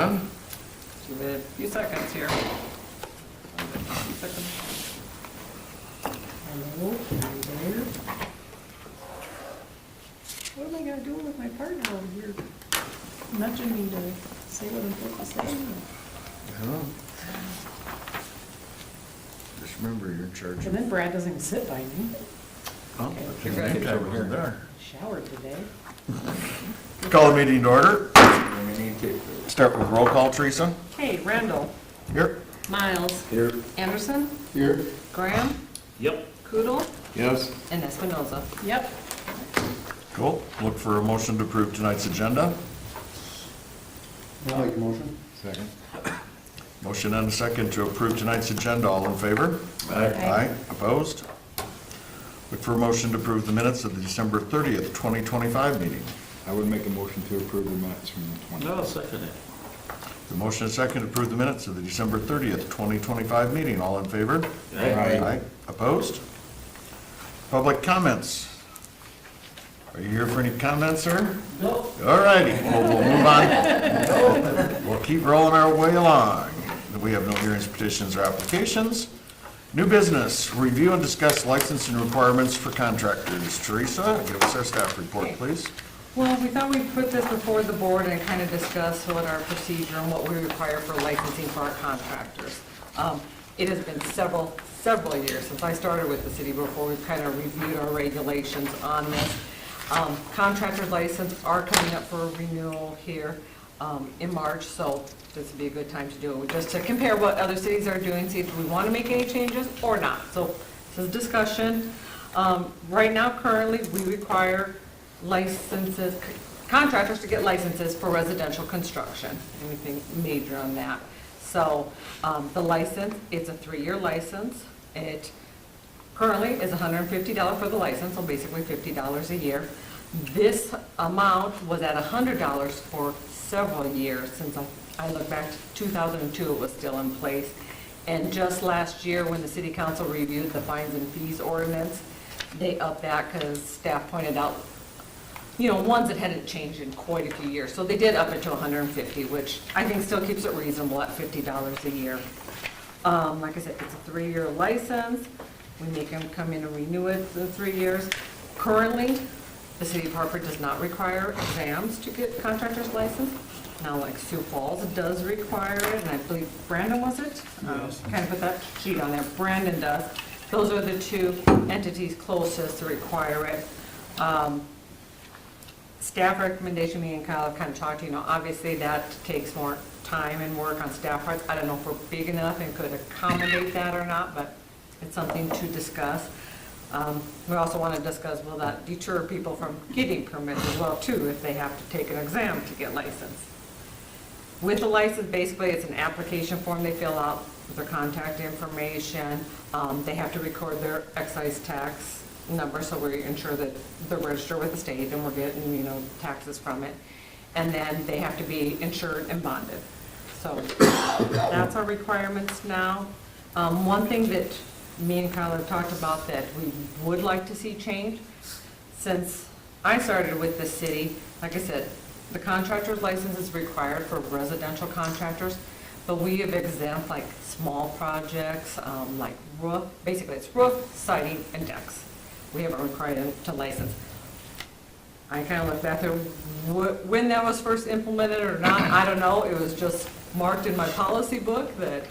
Give it a few seconds here. Hello, are you there? What am I gonna do with my partner over here nudging me to say what I'm supposed to say? Hello. Just remember, you're in charge. And then Brad doesn't even sit by me. Oh, Okay. I think that guy was there. Showered today. Call the meeting to order. Start with roll call, Teresa. Okay, Randall, Here. Miles, Here. Anderson, Here. Graham, Yep. Koodle, Yes. and Espinoza. Yep. Cool. Look for a motion to approve tonight's agenda. I'll make a motion. Second. Motion and a second to approve tonight's agenda. All in favor? Aye. Opposed? Look for a motion to approve the minutes of the December 30th, 2025 meeting. I would make a motion to approve the minutes from the 20th. No, I'll second it. The motion and second to approve the minutes of the December 30th, 2025 meeting. All in favor? Aye. Opposed? Public comments. Are you here for any comments, sir? No. All righty, well, we'll move on. We'll keep rolling our way along. We have no hearings, petitions, or applications. New business, review and discuss licensing requirements for contractors. Teresa, give us our staff report, please. Well, we thought we'd put this before the board and kind of discuss what our procedure and what we require for licensing for our contractors. It has been several years since I started with the city before we've kind of reviewed our regulations on this. Contractor's license are coming up for renewal here in March, so this would be a good time to do it, just to compare what other cities are doing, see if we want to make any changes or not. So this is discussion. Right now, currently, we require licenses, contractors to get licenses for residential construction, anything major on that. So the license, it's a 3-year license. It currently is $150 for the license, so basically $50 a year. This amount was at $100 for several years. Since I look back to 2002, it was still in place. And just last year, when the city council reviewed the fines and fees ordinance, they upped that because staff pointed out, ones that hadn't changed in quite a few years. So they did up it to $150, which I think still keeps it reasonable at $50 a year. Like I said, it's a 3-year license. We make them come in and renew it for 3 years. Currently, the city of Hartford does not require exams to get contractor's license. Now, like Sioux Falls does require it, and I believe Brandon, was it? Yes. Kind of put that sheet on there. Brandon does. Those are the two entities closest to require it. Staff recommendation, me and Kyle kind of talked, obviously that takes more time and work on staff parts. I don't know if we're big enough and could accommodate that or not, but it's something to discuss. We also want to discuss, will that deter people from getting permits as well too, if they have to take an exam to get licensed. With the license, basically it's an application form they fill out with their contact information. They have to record their excise tax number, so we ensure that they're registered with the state and we're getting, taxes from it. And then they have to be insured and bonded. So that's our requirements now. One thing that me and Kyle have talked about that we would like to see change, since I started with the city, like I said, the contractor's license is required for residential contractors, but we have exempt like small projects, like roof, basically it's roof, siding, and decks. We haven't required them to license. I kind of looked back there, when that was first implemented or not, I don't know. It was just marked in my policy book that,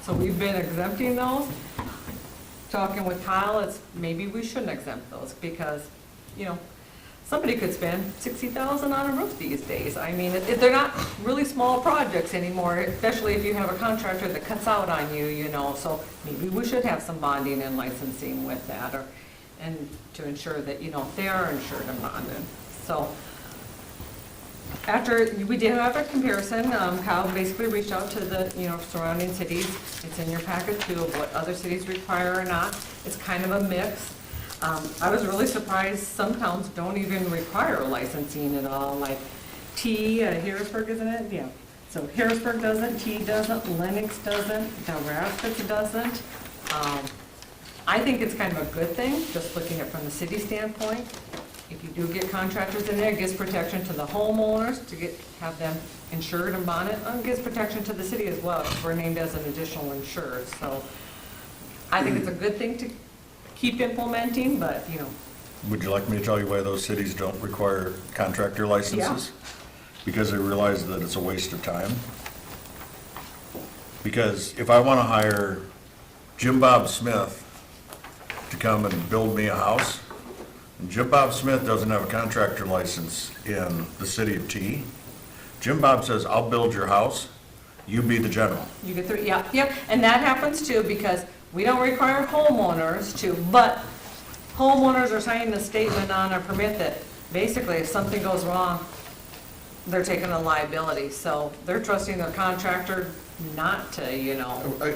so we've been exempting those. Talking with Kyle, it's maybe we shouldn't exempt those because, somebody could spend $60,000 on a roof these days. I mean, they're not really small projects anymore, especially if you have a contractor that cuts out on you, so maybe we should have some bonding and licensing with that, and to ensure that, they are insured and bonded. So after we did have a comparison, Kyle basically reached out to the, surrounding cities. It's in your packet too of what other cities require or not. It's kind of a mix. I was really surprised some towns don't even require licensing at all, like Harrisburg, isn't it? Yeah. So Harrisburg doesn't, T doesn't, Lennox doesn't, Del Rapids doesn't. I think it's kind of a good thing, just looking at it from the city standpoint. if you do get contractors in there, it gives protection to the homeowners to have them insured and bonded, and it gives protection to the city as well, because we're named as an additional insured, so I think it's a good thing to keep implementing, but, Would you like me to tell you why those cities don't require contractor licenses? Because they realize that it's a waste of time. Because if I want to hire Jim Bob Smith to come and build me a house, and Jim Bob Smith doesn't have a contractor license in the city of T, Jim Bob says, I'll build your house, you be the general. you get through, yep, and that happens too, because we don't require homeowners to, but homeowners are signing a statement on a permit that basically if something goes wrong, they're taking a liability, so they're trusting their contractor not to,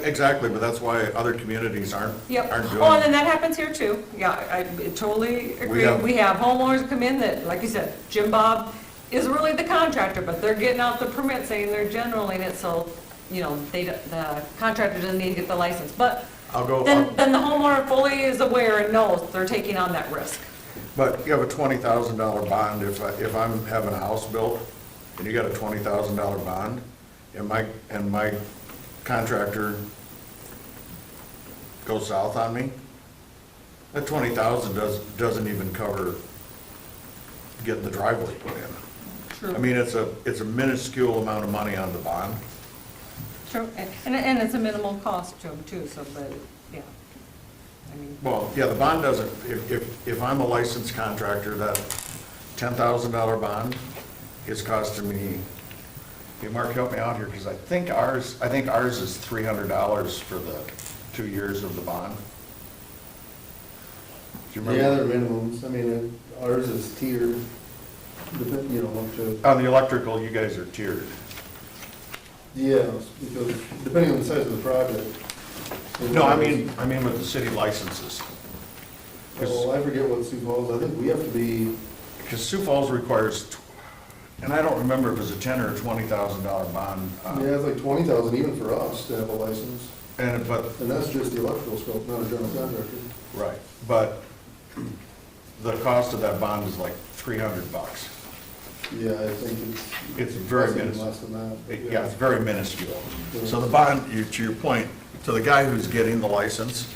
Exactly, but that's why other communities aren't doing Yep. it. Oh, and then that happens here too. Yeah, I totally agree. have- We have homeowners come in that, like you said, Jim Bob is really the contractor, but they're getting out the permit saying they're generaling it, so, the contractor doesn't need to get the license. But then the homeowner fully is aware and knows they're taking on that risk. But you have a $20,000 bond, if I'm having a house built, and you got a $20,000 bond, and my contractor goes south on me, that $20,000 doesn't even cover getting the driveway put in. True. I mean, it's a minuscule amount of money on the bond. True, and it's a minimal cost to them too, so, but, yeah. I mean, Well, yeah, the bond doesn't, if I'm a licensed contractor, that $10,000 bond is costing me, hey, Mark, help me out here, because I think ours is $300 for the 2 years of the bond. Do you Yeah, remember? they're minimums. I mean, ours is tiered, up to, On the electrical, you guys are tiered. yeah, because depending on the size of the project. No, I mean with the city licenses. Oh, I forget what Sioux Falls, I think we have to be, Because Sioux Falls requires, and I don't remember if it was a $10,000 or $20,000 bond. yeah, it's like 20,000 even for us to have a license. But And that's just the electrical scope, not a general contractor. right, but the cost of that bond is like $300. Yeah, I think It's very even minuscule. less than that. but Yeah, it's very minuscule. So the bond, to your point, to the guy who's getting the license,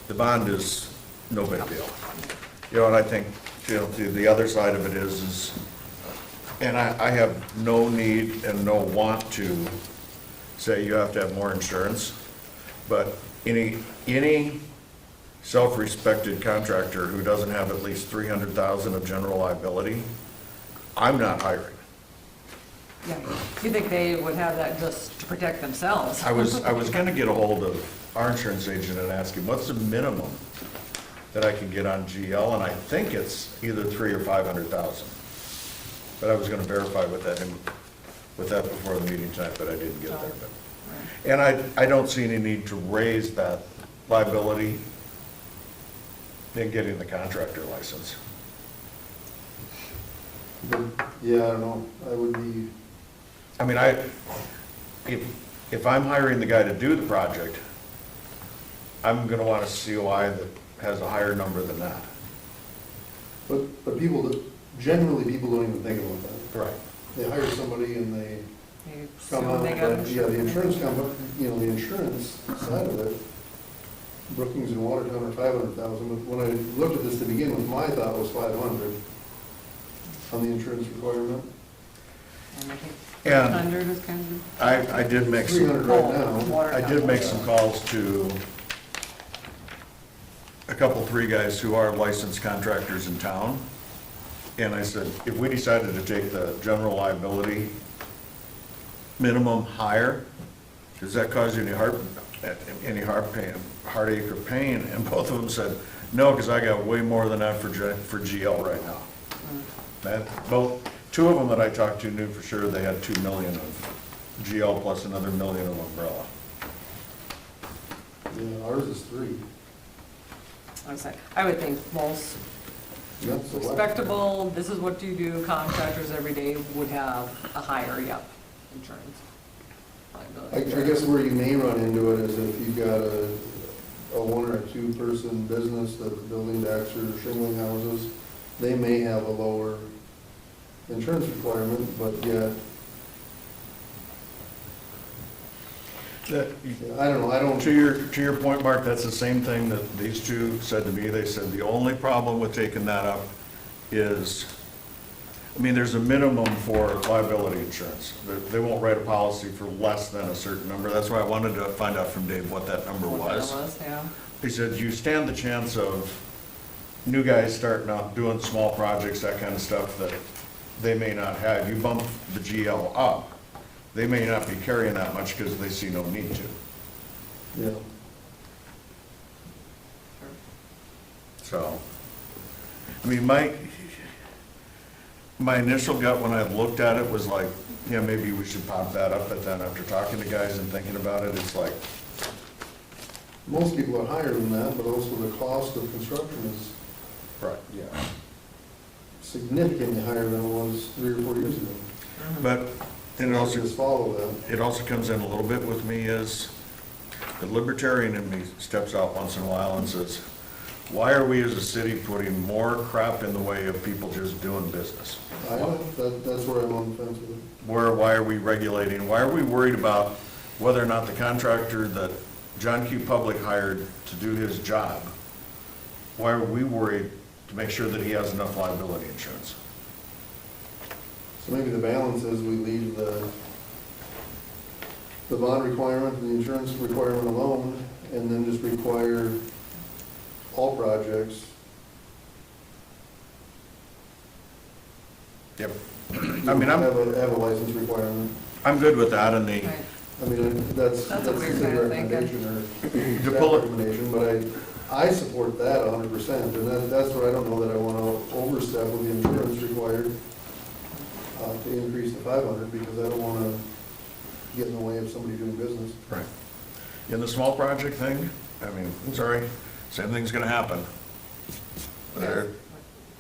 the bond is no big deal. And I think, the other side of it is, and I have no need and no want to say you have to have more insurance, but any self-respected contractor who doesn't have at least 300,000 of general liability, I'm not hiring. yeah, you think they would have that just to protect themselves? I was gonna get a hold of our insurance agent and ask him, what's the minimum that I can get on GL? And I think it's either 300,000 or 500,000. But I was gonna verify with that before the meeting tonight, but I didn't get there. But and I don't see any need to raise that liability in getting the contractor license. But, yeah, I don't know, I would be, I mean, if I'm hiring the guy to do the project, I'm gonna want a COI that has a higher number than that. but generally, people don't even think about that. Right. They hire somebody and they They come assume out, they got but, yeah, the insurance. insurance company, the insurance side of it, Brookings and Watertown are 500,000, but when I looked at this to begin with, my thought was 500 on the insurance requirement. And I think And 100 is kind of. I did make some. 300 right now. I did make some calls to a couple, three guys who are licensed contractors in town. And I said, if we decided to take the general liability minimum higher, does that cause you any heartache or pain? And both of them said, no, because I got way more than that for GL right now. Two of them that I talked to knew for sure they had 2 million of GL plus another million of umbrella. Yeah, ours is 3. I would think most That's a lot. respectable, this is what you do, contractors every day would have a higher, insurance. I guess where you may run into it is if you've got a 1 or a 2 person business that's building decks or shingling houses, they may have a lower insurance requirement, but yet, I don't know, I don't. To your point, Mark, that's the same thing that these two said to me. They said the only problem with taking that up is, I mean, there's a minimum for liability insurance. They won't write a policy for less than a certain number. That's why I wanted to find out from Dave what that number What that was. was, yeah. He said, you stand the chance of new guys starting out doing small projects, that kind of stuff that they may not have. You bump the GL up, they may not be carrying that much because they see no need to. Yeah, So, I mean, my initial gut when I looked at it was like, yeah, maybe we should pop that up, but then after talking to guys and thinking about it, it's like, most people are higher than that, but also the cost of construction is right, yeah. significantly higher than it was 3 or 4 years ago. But, and it also, Just follow that. it also comes in a little bit with me is, the libertarian in me steps out once in a while and says, why are we as a city putting more crap in the way of people just doing business? I know, that's where I'm on the fence with it. Why are we regulating, why are we worried about whether or not the contractor that John Q. Public hired to do his job, why are we worried to make sure that he has enough liability insurance? So maybe the balance is we leave the bond requirement and the insurance requirement alone, and then just require all projects. Yep. I mean, Have a license requirement. I'm good with that, and the, Right. I mean, that's That's a the weird city kind of thinking. recommendation or To staff pull it- recommendation, but I support that 100%, and that's where I don't know that I want to overstep with the insurance required to increase to 500, because I don't want to get in the way of somebody doing business. right. In the small project thing, I mean, I'm sorry, same thing's gonna happen. Their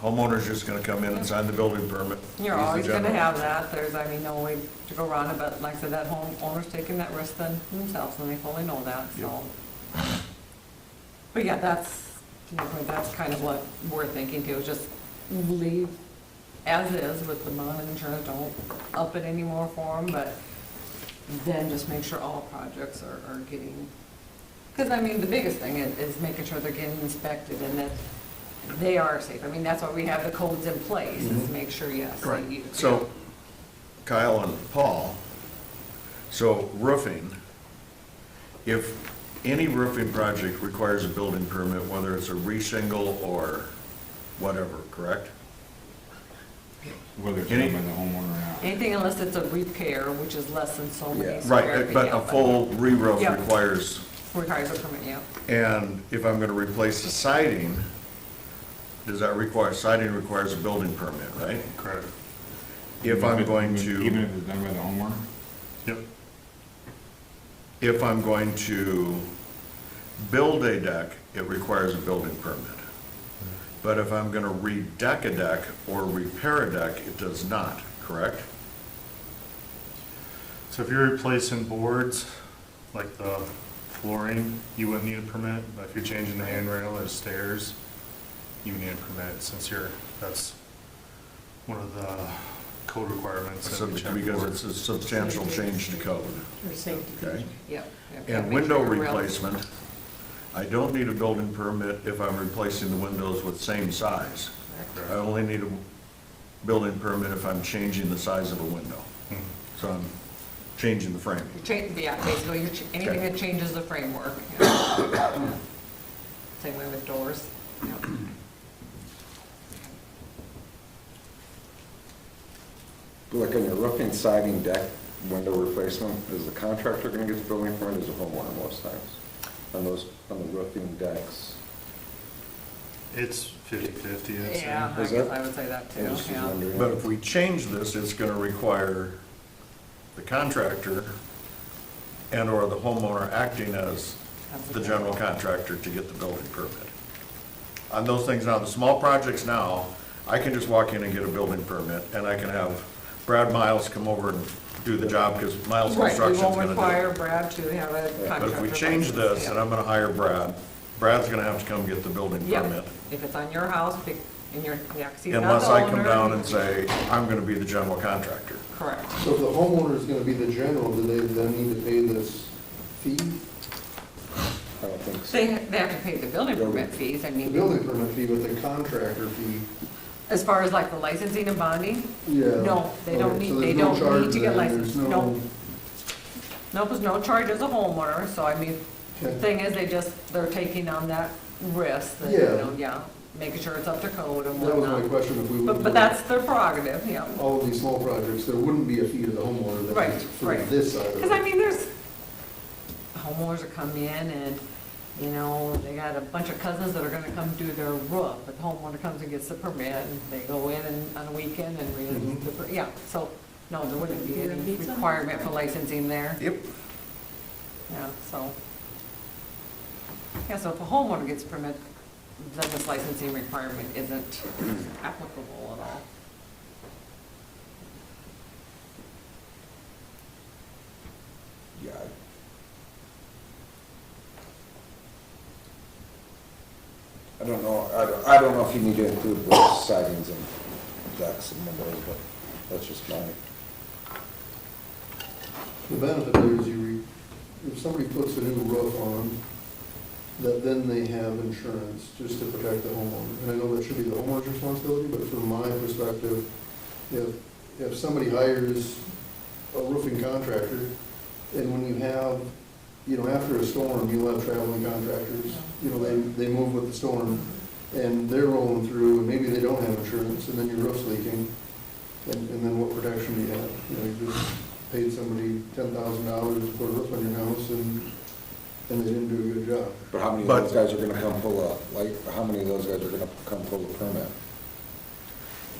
homeowner's just gonna come in and sign the building permit. He's You're the always gonna general. have that, there's, I mean, no way to go around it, but like I said, that homeowner's taking that risk then themselves, and they fully know that, so. But yeah, that's, to your point, that's kind of what we're thinking too, is just leave as is with the bond and insurance, don't up it anymore for them, but then just make sure all projects are getting, because I mean, the biggest thing is making sure they're getting inspected and that they are safe. I mean, that's why we have the codes in place, is to make sure, yes. that you- Right, so Kyle and Paul, so roofing, if any roofing project requires a building permit, whether it's a re-shingle or whatever, correct? Whether it's Any- done by the homeowner or not. Anything unless it's a repair, which is less than so many Yeah. square Right, feet. but yeah, a full re-roof Yep. requires, Requires a permit, yeah. and if I'm gonna replace the siding, does that require, siding requires a building permit, right? Correct. If I'm going Even to, if it's done by the homeowner? Yep. If I'm going to build a deck, it requires a building permit. But if I'm gonna re-deck a deck or repair a deck, it does not, correct? So if you're replacing boards, like the flooring, you wouldn't need a permit, but if you're changing the handrail or stairs, you would need a permit, since that's one of the code requirements that we check Because for. it's a substantial change to code. For safety. Okay. Yep. And window replacement, I don't need a building permit if I'm replacing the windows with same size. I only need a building permit if I'm changing the size of a window. Mhm. So I'm changing the frame. Yeah, basically, anything Okay. that changes the framework. yeah. Same way with doors. Yep. Like on your roofing, siding, deck, window replacement, is the contractor gonna get the building permit, or is the homeowner most times? On the roofing decks? It's 50/50, I'd say. Yeah, I Is guess that- I would say that I too, just was yeah. wondering. But if we change this, it's gonna require the contractor and/or the homeowner acting as the general contractor to get the building permit. On those things now, the small projects now, I can just walk in and get a building permit, and I can have Brad Miles come over and do the job, because Miles Right, we Construction's won't gonna do require it. Brad to have a contractor. But if we change license, this, yeah. and I'm gonna hire Brad, Brad's gonna have to come get the building Yep. permit. If it's on your house, And you're, yeah, 'cause he's not unless the I come owner. down and say, I'm gonna be the general contractor. Correct. So if the homeowner is gonna be the general, do they then need to pay this fee? I don't think so. They have to pay the building permit fees, I The mean, building permit fee, but the contractor fee? as far as like the licensing and bonding, Yeah. no, they don't Okay, need, so they there's no don't charge need to get then, licensed, there's no. Nope, there's no charge as a homeowner, so I mean, the Okay. thing is, they're taking on that risk, that, you Yeah. know, yeah, making sure it's up to code and That was my whatnot. question, if we would. But that's their prerogative, yeah. All of these small projects, there wouldn't be a fee to the homeowner that Right, is for right. this side of it. Because I mean, there's homeowners that come in and, you know, they got a bunch of cousins that are gonna come do their roof, but the homeowner comes and gets the permit, and they go in and on a weekend and read the, yeah, so, no, there wouldn't be any requirement for licensing there, Yep. yeah, so. Yeah, so if a homeowner gets a permit, then this licensing requirement isn't applicable at all. Yeah. I don't know, I don't know if you need to include both sidings and decks and windows, but that's just my, The benefit there is if somebody puts a new roof on, that then they have insurance just to protect the homeowner. And I know that should be the homeowner's responsibility, but from my perspective, if somebody hires a roofing contractor, and when you have, you know, after a storm, you'll have traveling contractors, you know, they move with the storm, and they're rolling through, and maybe they don't have insurance, and then your roof's leaking, and then what protection do you have? You know, you just paid somebody $10,000 to put a roof on your house, and they didn't do a good job. but how many of But- those guys are gonna come pull a, like, how many of those guys are gonna come pull a permit?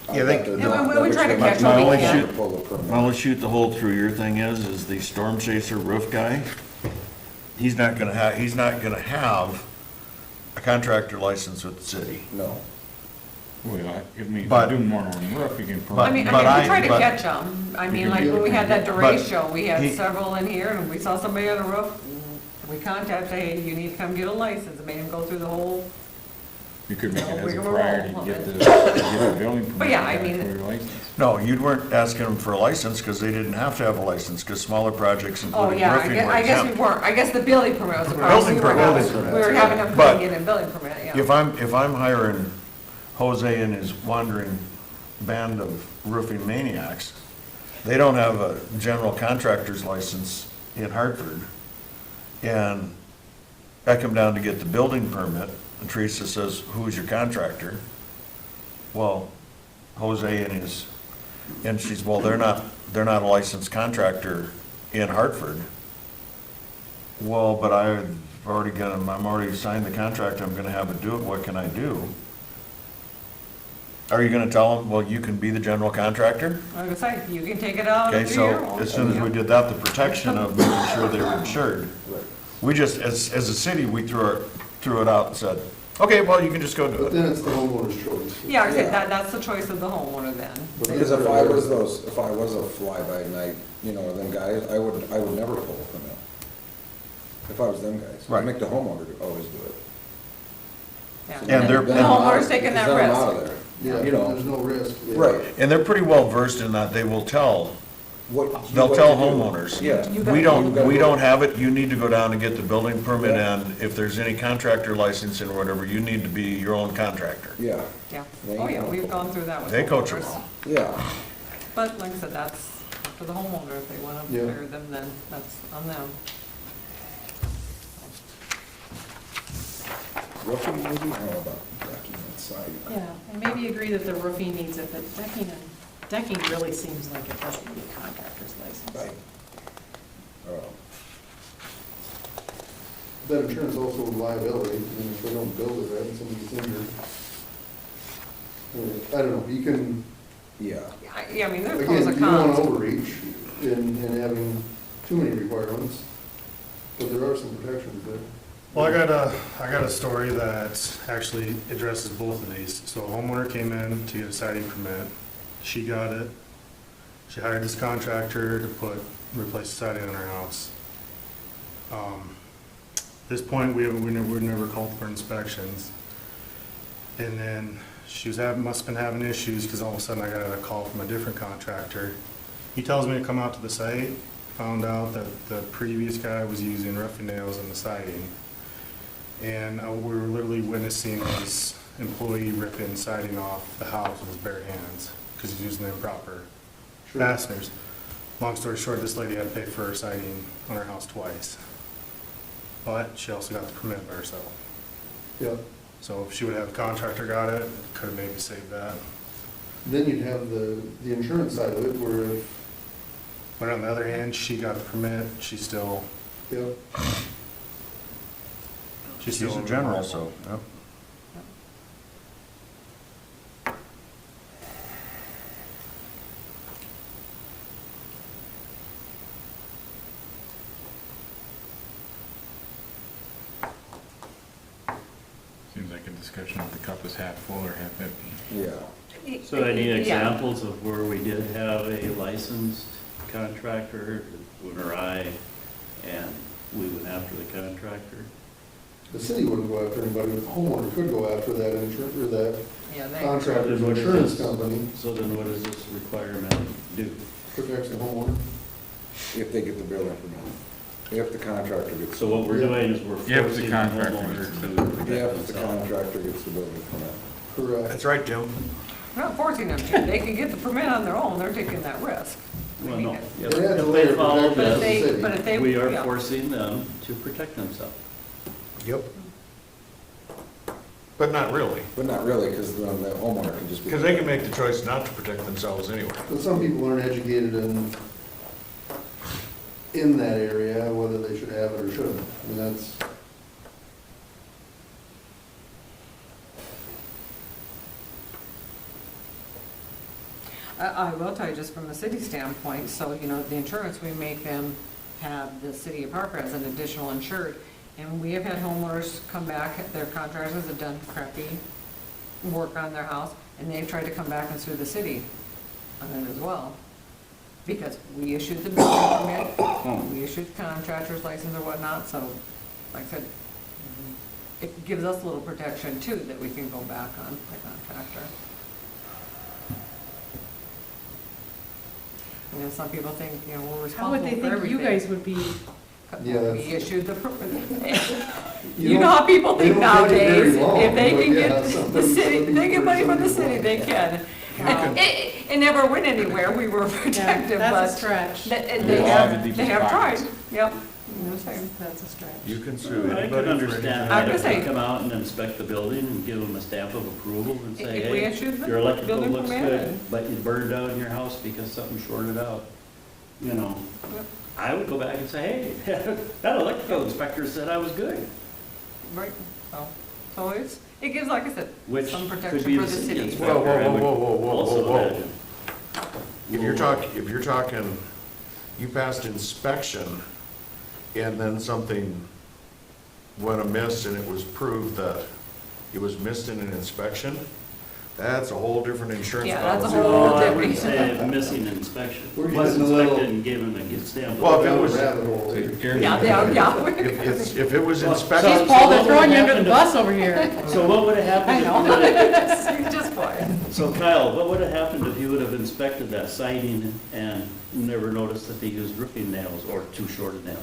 I Yeah, they- bet they're Yeah, not. we try to They're catch not them gonna when we want to can. pull a permit. Well, let's shoot the hole through your thing is the storm chaser roof guy, he's not gonna have a contractor license with the city. No. Well, if you But- do more on the roof, you can put. But- I mean, we but try to but- catch them. I mean, can like do when we had that But Teresa show, we had he- several in here, and we saw somebody on the roof. We contacted, hey, you need to come get a license, and made him go through the whole, You could make it as a Rigmarole priority, of get it. the building permit. But yeah, I back mean- for your license. No, you weren't asking them for a license because they didn't have to have a license because smaller projects oh, including yeah, roofing were I guess we exempt. weren't. I guess the building permit was the problem. Building We were permit. having- Building We were having them But- putting in a building permit, yeah. If I'm hiring Jose and his wandering band of roofing maniacs, they don't have a general contractor's license in Hartford. And I come down to get the building permit, and Teresa says, who's your contractor? Well, Jose and she's, well, they're not a licensed contractor in Hartford. Well, but I'm already signed the contract, I'm gonna have it do it, what can I do? Are you gonna tell them, well, you can be the general contractor? Like I say, you can take it out Okay, of so here. as soon as we did that, the protection of making sure they were insured, Right. we just, as a city, we threw it out and said, okay, well, you can just go do But it. then it's the homeowner's choice. Yeah, like I said, Yeah. that's the choice of the homeowner then. But Because if I was a fly-by-night, you know, them guys, I would never pull a permit. If I was them guys. Right. I'd make the homeowner always do it. Yeah. And they're- The homeowner's taking that Then I'm out of risk. there. Yeah, You know. there's no risk. Yeah. Right. And they're pretty well versed in that, they will tell, they'll what tell to do. homeowners. Yeah. You We gotta- don't have it, you need to go down and get the building permit, Yeah. and if there's any contractor licensing or whatever, you need to be your own contractor. Yeah, Yeah. They Oh, yeah, know. we've gone through that with They coach them homeowners. all. yeah. But like I said, that's up to the homeowner. If they want to Yeah. hire them, then that's on them. Roofing, maybe, I don't know about decking and siding. Yeah, and maybe agree that the roofing needs it, but decking really seems like it doesn't need a contractor's license. Right. That insurance also liability, I mean, if they don't build it right and somebody gets injured. I don't know, you can, Yeah. Yeah, I mean, there's again, pros you and don't want to cons. overreach in having too many requirements, but there are some protections there. Well, I got a story that actually addresses both of these. So a homeowner came in to get a siding permit. She got it. She hired this contractor to replace the siding on her house. At this point, we were never called for inspections. And then must've been having issues, because all of a sudden I got a call from a different contractor. He tells me to come out to the site, found out that the previous guy was using roofing nails in the siding. And we were literally witnessing his employee ripping siding off the house with his bare hands, because he's using the improper Sure. fasteners. Long story short, this lady had to pay for her siding on her house twice. But she also got the permit by herself. Yep. So if she would have a contractor got it, could have maybe saved that. Then you'd have the insurance side of it, where if, But on the other hand, she got the permit, she still. yep, She's a general, so, yep. Seems like a discussion if the cup is half full or half empty. Yeah. So any Yeah. examples of where we did have a licensed contractor, or I, and we went after the contractor? the city wouldn't go after anybody, but the homeowner could go after that insurance, or that Yeah, they, contractor's Then what is insurance this? company, So then what does this requirement do? protects the homeowner. If they get the building permit. If the contractor gets. So what we're doing is we're If the forcing the contractor homeowner gets the- to protect If the themselves. contractor gets the building permit. Correct. That's right, Jim. we're not forcing them to, they can get the permit on their own, they're taking that risk. I Well, mean, no. it- If They have to if later they follow protect But if the this, city. they, but if they. we are yeah. forcing them to protect themselves. Yep. But not really, But not really, because then the homeowner can just. because they can make the choice not to protect themselves anyway. But some people aren't educated in that area, whether they should have it or shouldn't. I mean, that's, I will tell you, just from a city standpoint, so, you know, the insurance, we make them have the city of Harper as an additional insured. And we have had homeowners come back, their contractors have done crappy work on their house, and they've tried to come back and sue the city on it as well. Because we issued the building permit, we issued the contractor's license or whatnot, so, like I said, it gives us a little protection too, that we can go back on the contractor. You know, some people think, you know, we're How would responsible they for think everything. you guys would be? Yeah, We that's- issued the, You you know don't- how people they think don't take it very nowadays, long, if they but can yeah, get the sometimes city, some they get money from the people- city, they can. It never went anywhere, we were Yeah, protected, that's a but stretch. they Law of the have, deepest they have tried, pockets. yep. You know, same. That's a stretch. You can sue I anybody could for understand anything. I'm that if just they saying. come out and inspect the building and give them a stamp of approval and say, If we hey, issued the your electrical building looks permit good, and- but you burned down your house because something shorted out, you know, Yep. I would go back and say, hey, that electrical inspector said I was good. Right, so it gives, like I said, Which some could protection be for the the city city. inspector. Whoa, whoa, I would whoa, whoa, whoa, also whoa, whoa. imagine. If you're talking, you passed inspection, and then something went amiss and it was proved that it was missed in an inspection, that's a whole different insurance Yeah, that's a policy. whole No, I different- wouldn't say missing inspection. We're Was getting a little- inspected and given a good stamp. Well, if it down was- the rabbit hole here. Yeah. If it was Well, inspected, so- Paul, they're what throwing would you under the happen bus over here. So what would have I happened? know. Just quiet. So Kyle, what would have happened if you would have inspected that siding and never noticed that they used roofing nails or too short of nails?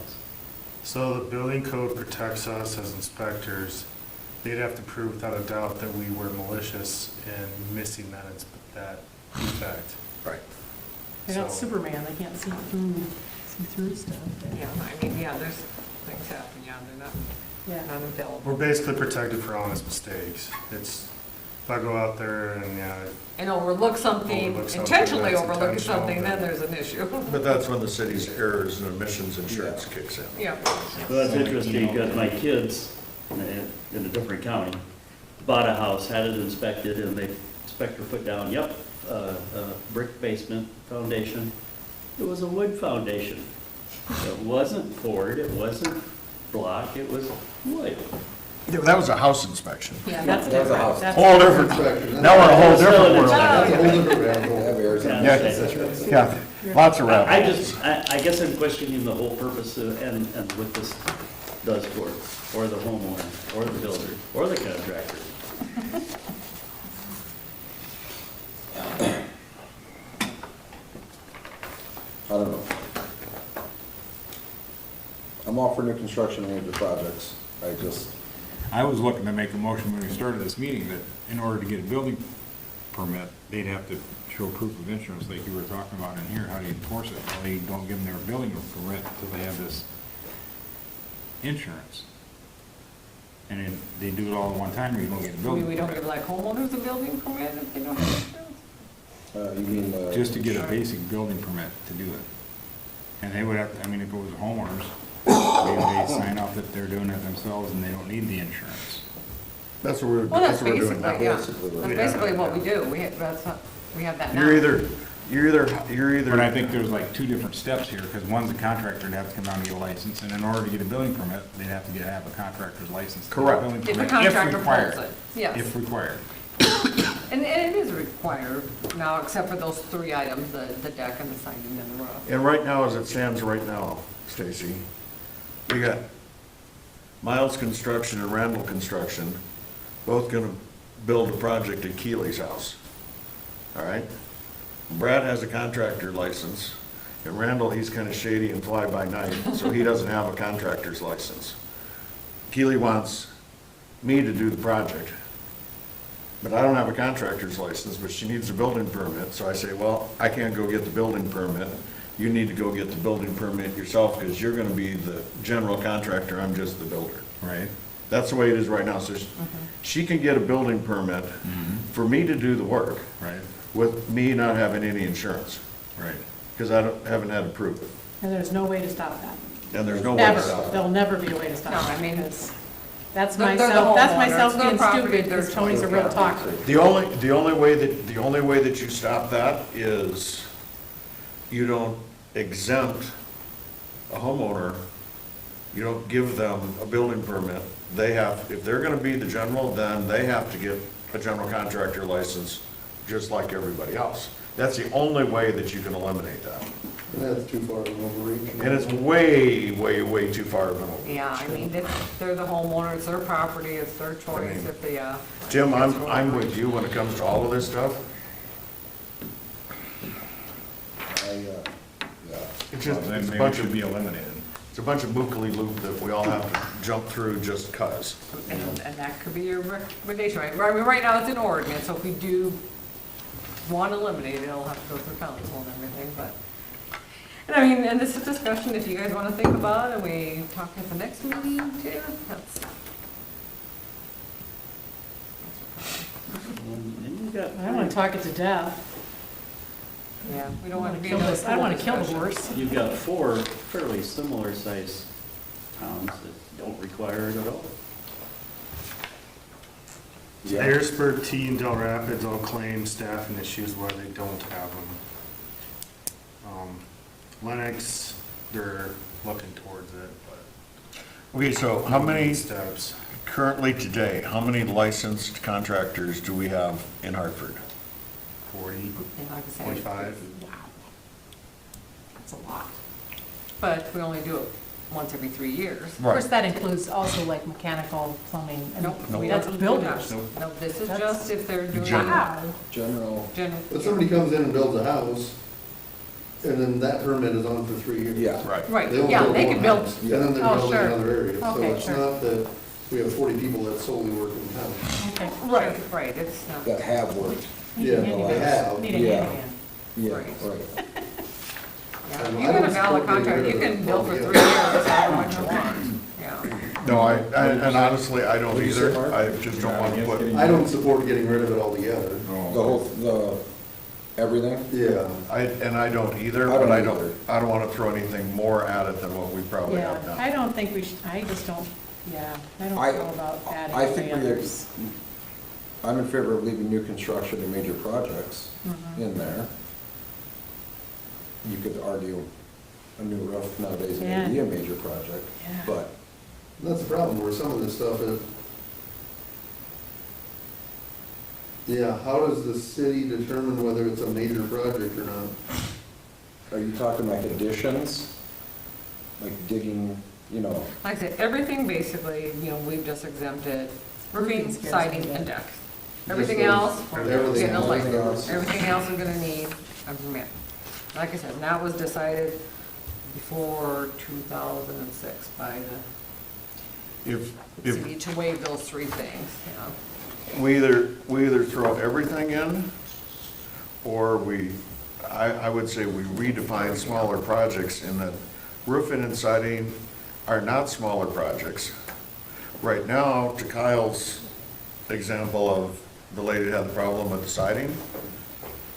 So the building code protects us as inspectors. They'd have to prove without a doubt that we were malicious in missing that defect. right. They're not So- Superman, they can't see through stuff. Yeah, I mean, yeah, there's things happen, yeah, they're not, Yeah. not infallible. We're basically protected for honest mistakes. It's, if I go out there and, yeah, And overlook something, Overlook something intentionally that's overlook intentional, something, then then- there's an issue. But that's when the city's errors and omissions insurance kicks in. Yeah. Well, that's interesting, because my kids in a different county bought a house, had it inspected, and the inspector put down, yep, a brick basement foundation. It was a wood foundation. It wasn't poured, it wasn't block, it was wood. Yeah, but that was a house inspection. Yeah, that's That's a different. house. That's Whole different, Inspection. now we're in a whole different world. That's a whole different rabbit hole. Have errors. Yeah. Yeah, lots of rabbit I holes. just, I guess I'm questioning the whole purpose of, and what this does for us, or the homeowner, or the builder, or the contractor. I'm all for new construction and major projects. I was looking to make a motion when we started this meeting that in order to get a building permit, they'd have to show proof of insurance like you were talking about in here. How do you enforce it? Well, you don't give them their building permit until they have this insurance. And then they do it all at one time, or you don't get a I mean, building we don't give permit. like homeowners a building permit if they don't have insurance? You mean, Just to get a basic building permit to do it. And they would have, I mean, if it was homeowners, they sign off that they're doing it themselves and they don't need the insurance. That's what we're, Well, that's that's what we're doing basically, now. yeah, Basically what that's we basically what we do, we have that now. You're either. But I think there's like two different steps here, because one's a contractor, they'd have to come down and get a license, and in order to get a building permit, they'd have to have a contractor's license. to get a Correct. building If a permit, contractor required. pulls it, yes. If required. And it is required now, except for those three items, the deck and the siding and the roof. And right now, as it stands right now, Stacy, we got Miles Construction and Randall Construction, both gonna build a project at Keely's house. All right? Brad has a contractor license, and Randall, he's kinda shady and fly by night, so he doesn't have a contractor's license. Keely wants me to do the project, but I don't have a contractor's license, but she needs a building permit, so I say, well, I can't go get the building permit. You need to go get the building permit yourself, because you're gonna be the general contractor, I'm just the builder. Right. That's the way it is right now, so she can get a building permit for me to do the work, Right, with me not having any insurance, right. because I haven't had to prove it, And there's no way to stop that. and there's no way to Never, stop it. there'll never be a way to stop No, it. I mean, because That's they're the myself, that's homeowners, myself their being property, stupid, their because Tony's a real talker. The only way that you stop that is you don't exempt a homeowner, you don't give them a building permit. They have, if they're gonna be the general, then they have to get a general contractor license, just like everybody else. That's the only way that you can eliminate that. And that's too far of an overreach. And it's way, way, way too far of an overreach. yeah, I mean, they're the homeowner, it's their property, it's their choice mean, if they, Jim, I'm with you when it comes to all of this stuff. It's just, Well, then it's a maybe it bunch should of, be eliminated. it's a bunch of mookly loop that we all have to jump through just cause. and that could be your recommendation, right? I mean, right now it's an ordinance, so if we do want to eliminate it, it'll have to go through council and everything, but. And I mean, and this is discussion, if you guys want to think about it, and we talk at the next meeting too, that's. And you got, I don't want to talk it to death. Yeah, we I don't want don't to want be to in kill this, I don't want to kill the discussion. horse. you've got four fairly similar sized towns that don't require it at all. Harrisburg, T, and Del Rapids all claim staffing issues where they don't have them. Lennox, they're looking towards it, but. Okay, so how many, Steps. currently today, how many licensed contractors do we have in Hartford? 40, And like I said, 45. Wow. That's a lot. but we only do it once every 3 years. Of course, that includes also like mechanical, plumbing, and Nope. Nope. that's Nope. builders. Nope. No, this is That's- just if they're doing. Wow. General, General. But somebody comes in and builds a house, and then that permit is on for 3 years. yeah. Right. Right, only yeah, they one can build, house, And then they're Oh, building sure. another area. So Okay, it's sure. not that we have 40 people that solely work in town. Okay. right, right, it's not. That have worked. Need a Yeah, well, handyman. I have. Need a Yeah. handyman. Yeah, Right. right. Yeah, And you I can don't have a support contract, getting you rid of can it build for 3 altogether. years, however much you want, yeah. No, and honestly, I don't What'd you say, either. Mark? I just don't want to put, I don't support getting rid of it altogether. The whole, everything? Yeah. I don't either, I don't but either. I don't want to throw anything more at it than what we probably Yeah, have I now. don't think we should, I just don't, yeah, I don't I- know about adding I think any we- others. I'm in favor of leaving new construction and major projects Mhm. in there. You could argue a new roof nowadays Yeah. may be a major project, Yeah. but And that's the problem, where some of this stuff is, yeah, how does the city determine whether it's a major project or not? are you talking like additions? Like digging, you know, Like I said, everything basically, you know, we've just exempted roofing, Roofing scares siding, me to and death. decks. Everything Just else, those- we're everything getting a else. license. Everything else. Everything else is gonna need a permit. Like I said, and that was decided before 2006 by the If city to waive those three things, we either throw everything in, or I would say we redefine smaller projects in that roofing and siding are not smaller projects. Right now, to Kyle's example of the lady that had the problem with the siding,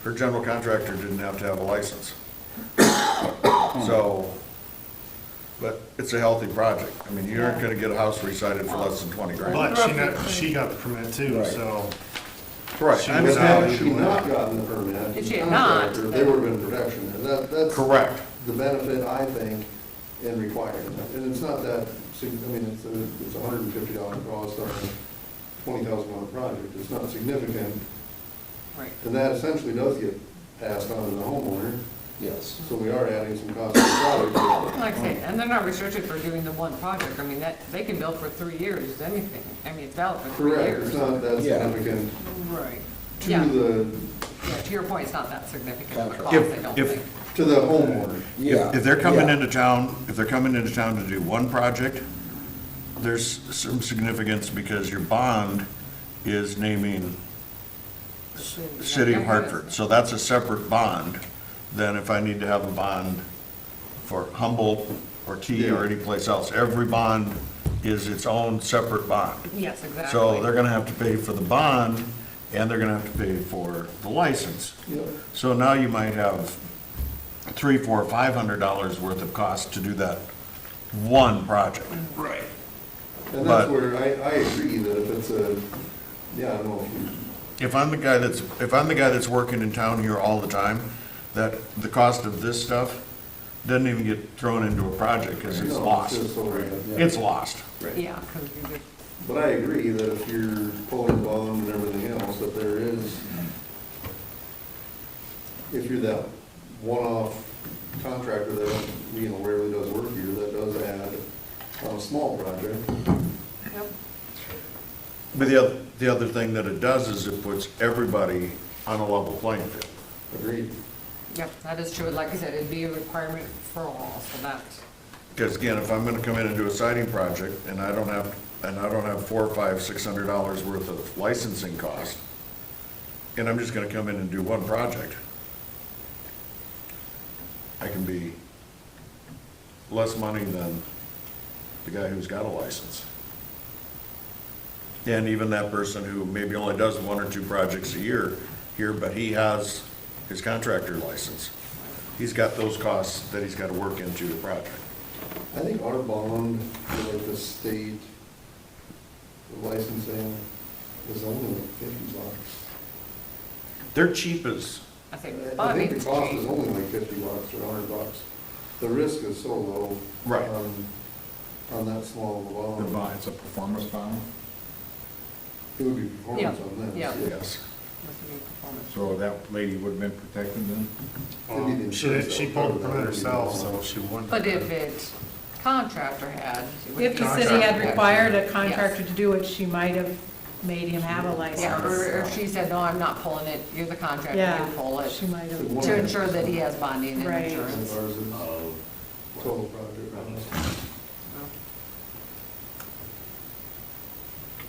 her general contractor didn't have to have a license. So, but it's a healthy project. I mean, you aren't gonna get a house re-sided for less than 20 grand. But she got the permit too, Right. so. Right, She I was out. understand. Had she not gotten the permit, If she the had not, contractor, there would have been protection there. That's Correct. the benefit, I think, in requiring it. And it's not that, I mean, it's $150 cost on a $20,000 project. It's not significant. right. And that essentially does get passed on to the homeowner. Yes. So we are adding some cost to the project. Like I say, and they're not restricted for doing the one project. I mean, that, they can build for 3 years, anything. I mean, it's valid for 3 Correct, years. it's not that Yeah. significant Right. to Yeah, the, yeah, to your point, it's not that significant of a cost, If- I don't if- think. to the homeowner. Yeah. If they're coming Yeah. into town, to do one project, there's some significance because your bond is naming City of Hartford. So that's a separate bond than if I need to have a bond for Humboldt or Key or any place else. Every bond is its own separate bond. Yes, exactly. So they're gonna have to pay for the bond and they're gonna have to pay for the license. Yep. So now you might have $300, $400, $500 worth of cost to do that one project. Right. And that's But- where I agree that if it's a, yeah, I don't know if you, If I'm the guy that's working in town here all the time, that the cost of this stuff doesn't even get thrown into a project because it's no, lost. just overhead. It's lost. Yeah, because you just, But I agree that if you're pulling bond and everything else, that there is, if you're that one-off contractor that, rarely does work here, that does add on a small project. yep. But the other thing that it does is it puts everybody on a level playing field. Agreed. Yep, that is true. Like I said, it'd be a requirement for all, so that's, Because again, if I'm gonna come in and do a siding project and I don't have $400, $500, $600 worth of licensing cost, and I'm just gonna come in and do one project, I can be less money than the guy who's got a license. And even that person who maybe only does 1 or 2 projects a year here, but he has his contractor license. He's got those costs that he's gotta work into the project. I think our bond, for like the state the licensing, is only like $50. They're cheap as, I think, I think the it's cost is cheap. only like $50 or $100. The risk is so low. Right. On that small of a The bond. bond, it's a performance bond, It would be performance Yeah, on this. yeah. yes. Must be performance. so that lady would have been protected then? Maybe the insurance She pulled the permit herself, so she wouldn't. But if it contractor had. it would If be the city had contractor. required a Yes. contractor to do it, she might have made him have a Yeah, license. or if she said, no, I'm not pulling it, you're the contractor, Yeah, you pull it, she might have. to ensure that he has bonding and Right. And insurance. ours is total project.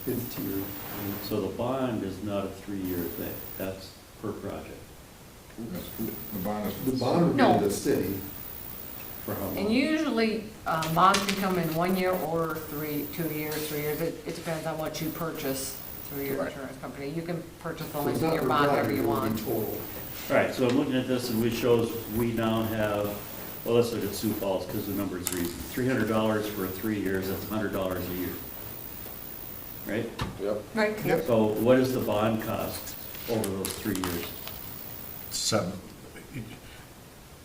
It's tiered. So the bond is not a 3-year thing, that's per project. The bond is. The bond would No. be the city. For how long? And usually, bonds can come in 1 year or 2 years, 3 years. It depends on what you purchase through your Right. insurance company. You can purchase the So length it's of not your per bond project, whatever it you would want. be total. All right, so I'm looking at this and we shows, we now have, well, let's look at Sioux Falls because the number is easy. $300 for 3 years, that's $100 a year. Right? Yep. Right, yep. So what is the bond cost over those 3 years? 7.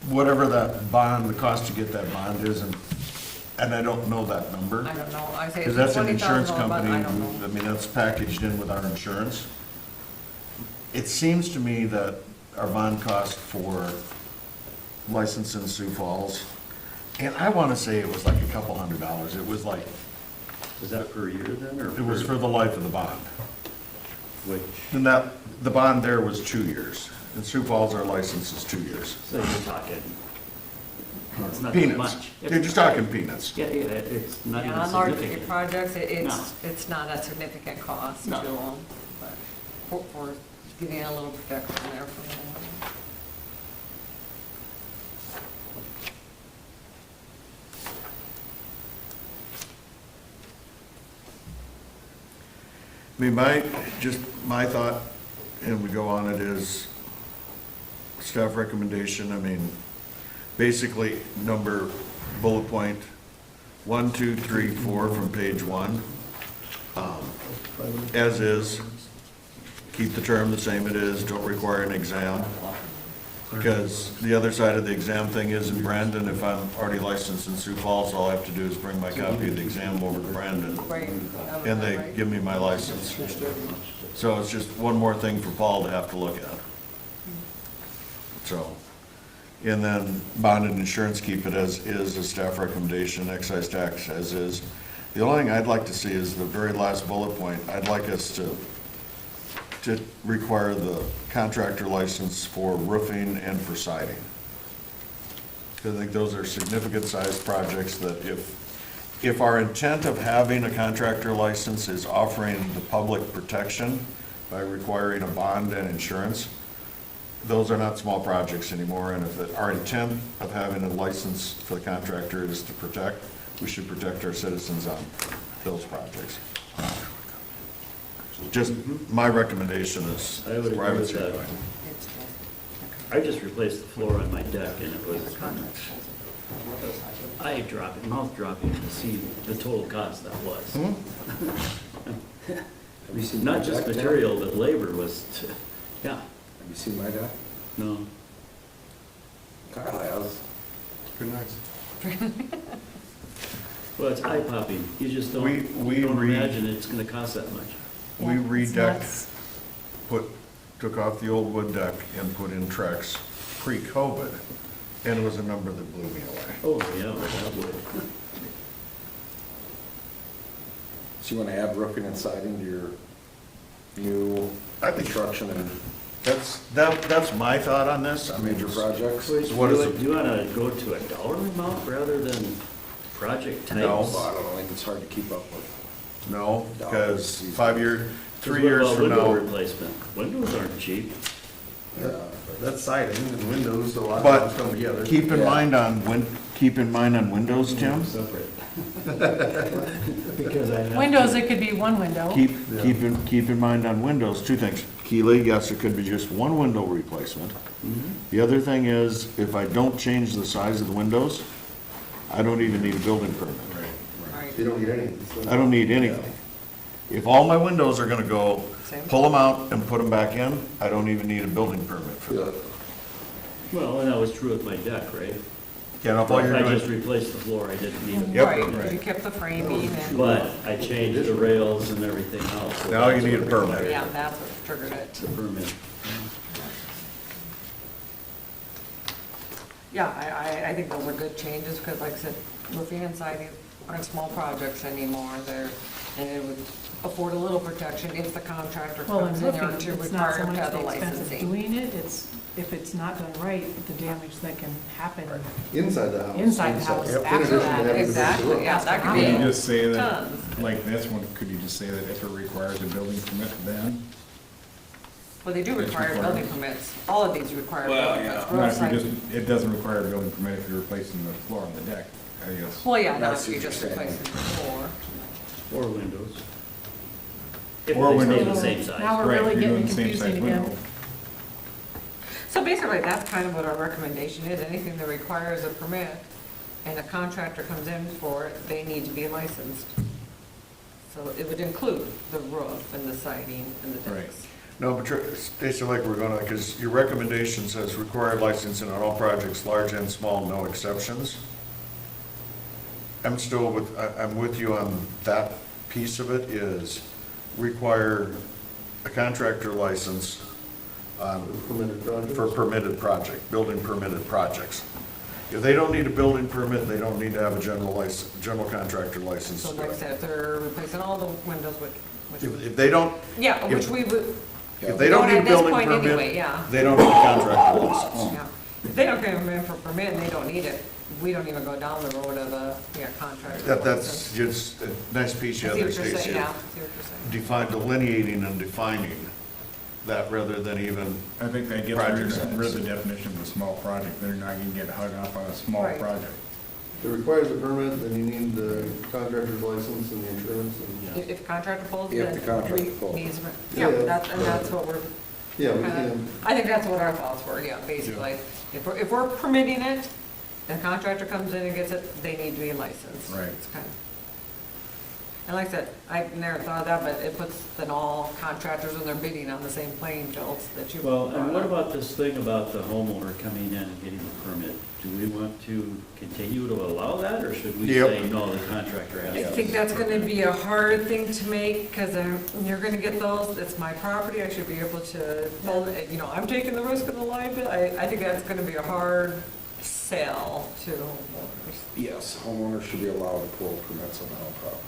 Whatever that bond, the cost to get that bond is, and I don't know that number. I don't know, I say Because it's that's an $20,000, insurance but company, I don't know. I mean, that's packaged in with our insurance. It seems to me that our bond cost for license in Sioux Falls, and I want to say it was like a couple $100. It was like, Is that per year then, or? it was for the life of the bond. Which, And that, the bond there was 2 years. In Sioux Falls, our license is 2 years. so you're talking It's not that Peanuts. much. You're just talking peanuts. Yeah, it's not Yeah, even on larger significant. projects, No. it's not a significant cost to No. them, but for getting a little protection there for them. I mean, my thought, and we go on it, is staff recommendation, I mean, basically, bullet point 1, 2, 3, 4 from page 1. As is, keep the term the same it is, don't require an exam. Because the other side of the exam thing is in Brandon, if I'm already licensed in Sioux Falls, all I have to do is bring my copy of the exam over to Brandon, Right. and they give me my license. So it's just one more thing for Paul to have to look at. So, and then bonded insurance, keep it as is, a staff recommendation, excise tax as is. The only thing I'd like to see is the very last bullet point. I'd like us to require the contractor license for roofing and for siding. Because I think those are significant sized projects that if our intent of having a contractor license is offering the public protection by requiring a bond and insurance, those are not small projects anymore, and if our intent of having a license for the contractor is to protect, we should protect our citizens on those projects. Just my recommendation is I would where I agree would with see it that. going. I just replaced the floor on my deck and it was eye-dropping, mouth-dropping to see the total cost that was. Have you seen my Not just deck, Tim? material, but labor was, yeah, Have you seen my deck? no. Kyle has. Pretty nice. Well, it's eye-popping. You just don't, We you don't re- imagine it's gonna cost that much. We Yeah, it's redecked, nuts. took off the old wood deck and put in Trex pre-COVID, and it was a number that blew me away. Oh, yeah, well, that would. So you want to add roofing and siding to your new I think- construction and That's my thought on this. I mean, major just- projects? So what is it? Do you wanna go to a dollar amount rather than project No. types? Well, I don't know, I think it's hard to keep up with. No, because 3 'Cause what years about from window now. replacement? Windows aren't cheap. That's siding and windows, so a lot of But things come together. keep in mind on Windows, Tim, Separate. Because I have. Windows, it could be one window. keep in mind on Windows, 2 things. Keely, yes, it could be just one window replacement. The other thing is, if I don't change the size of the windows, I don't even need a building permit. Right. You don't need anything. so- I don't need anything. If all my windows are gonna go, Same. pull them out and put them back in, I don't even need a building permit for that. Well, and that was true with my deck, right? Can't help all you're I just doing. replaced the floor, I didn't need a Yep. Right, you kept the framing and, But I changed the rails and everything else. so Now you that's need a what permit. required yeah, that's what triggered it. The permit. Yeah, I think those are good changes, because like I said, roofing and siding aren't small projects anymore. And it would afford a little protection if the contractor Well, comes and in there roofing, to it's not require so much to have the the expense of licensing. doing it, it's, if it's not done right, the damage that can happen. Inside the house. Inside the house Yep. In after addition to that. having to fix the Exactly, roof. yeah, that could Could you be just say that, tons. like this one, could you just say that if it requires a building permit then? Well, they do It's require required. building permits. All of these require building permits. Not Roof if you siding- just, it doesn't require a building permit if you're replacing the floor on the deck, I guess. Well, yeah, not That's if you what just you're replace saying. the floor. Or windows. If Or they stay windows. the same size. Now we're Right, really you're getting doing the same confusing size again. window. So basically, that's kind of what our recommendation is. Anything that requires a permit and a contractor comes in for it, they need to be licensed. So it would include the roof and the siding and the Right. decks. No, but Stacy, like we're gonna, because your recommendation says required licensing on all projects, large and small, no exceptions. I'm with you on that piece of it, is require a contractor license Permitted projects. for permitted project, building permitted projects. If they don't need a building permit, they don't need to have a general contractor license. So like I said, if they're replacing all the windows, If they don't, yeah, which if- we would, if they don't Don't need at a this building point anyway, permit, yeah. they don't need a contractor license. yeah. If they don't come in for permit and they don't need it, we don't even go down the road of a, contractor. That's just a nice piece I you see have what there, you're saying, Stacy. yeah, I see what you're saying. Define, delineating and defining that rather than even, I think that gets Project size. rid of the definition of a small project. They're not gonna get hung up on a small Right. project. If it requires a permit, then you need the contractor's license and the insurance and. If contractor pulls, If then the contractor we pulls. needs, Yeah. yeah, that's what we're, Yeah, we kinda- can, I think that's what our thoughts were, yeah, basically. If we're permitting it, the contractor comes in and gets it, they need to be licensed. Right. It's kind of- And like I said, I never thought of that, but it puts then all contractors when they're bidding on the same playing fields that you. Well, and brought what up. about this thing about the homeowner coming in and getting the permit? Do we want to continue to allow that, or should we Yep. say, no, the contractor has I to? think that's gonna be a hard thing to make, because you're gonna get those, it's my property, I should be able to, well, I'm taking the risk of the liability. I think that's gonna be a hard sell to homeowners. Yes, homeowners should be allowed to pull permits on their own property.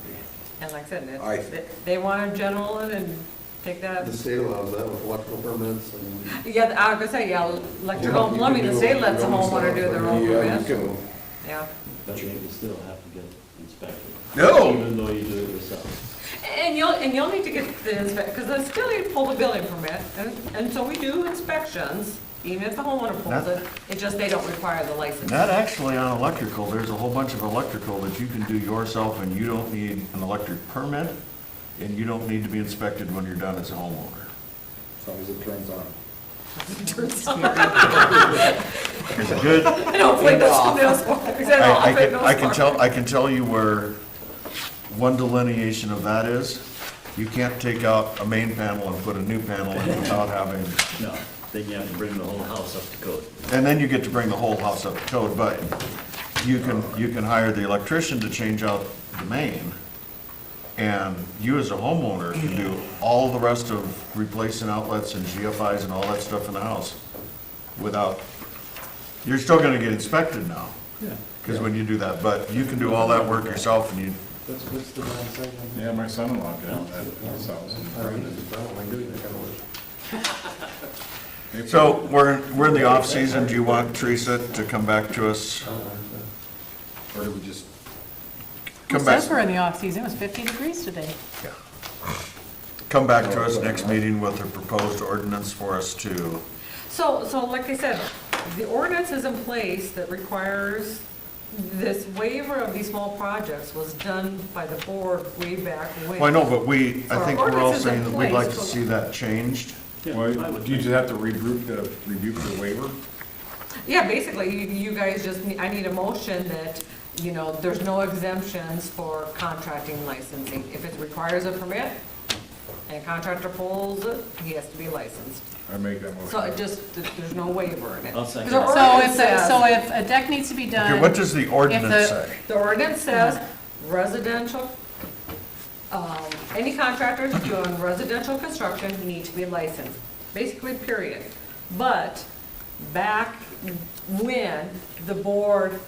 And like I said, I- they want a general and take that. the state allows that with electrical permits and. Yeah, I was gonna say, yeah, electrical and plumbing, the state lets the homeowner do their own Yeah, you permit. can, Yeah. But they can still have to get inspected. No. Even though you do it yourself. And you'll need to get the inspect, because they still need to pull the building permit, and so we do inspections, even if the homeowner pulls it, it's just they don't require the license. not actually on electrical, there's a whole bunch of electrical that you can do yourself and you don't need an electric permit and you don't need to be inspected when you're done as a homeowner. as long as it turns on. It's a good, I don't play those I can tell you where one delineation of that is, you can't take out a main panel and put a new panel in without having, No, then you have to bring the whole house up to code. and then you get to bring the whole house up to code, but you can hire the electrician to change out the main, and you as a homeowner can do all the rest of replacing outlets and GFIs and all that stuff in the house without, you're still gonna get inspected now, Yeah. because when you do that, but you can do all that work yourself and you, What's the downside on that? Yeah, my son-in-law did that at his house. I don't like doing that kind of work. so we're in the off-season, do you want Teresa to come back to us? I don't like that. Or do we just It come back? says we're in the off-season, it was 50 degrees today. Yeah. Come back to us next meeting with a proposed ordinance for us to, So like I said, the ordinance is in place that requires, this waiver of these small projects was done by the board way back when. well, I know, but I think we're all Ordinance is in saying that we'd like to place, see that changed. Yeah, Well, I would do you think. just have to rebuke the waiver? Yeah, basically, you guys just, I need a motion that, there's no exemptions for contracting licensing. If it requires a permit and a contractor pulls it, he has to be licensed. I make that motion. So it just, there's no waiver in it. I'll second 'Cause our it. So ordinance says- if a deck needs to be done. Okay, what does the ordinance say? The ordinance says residential, any contractors doing residential construction need to be licensed, basically, period. But back when the board,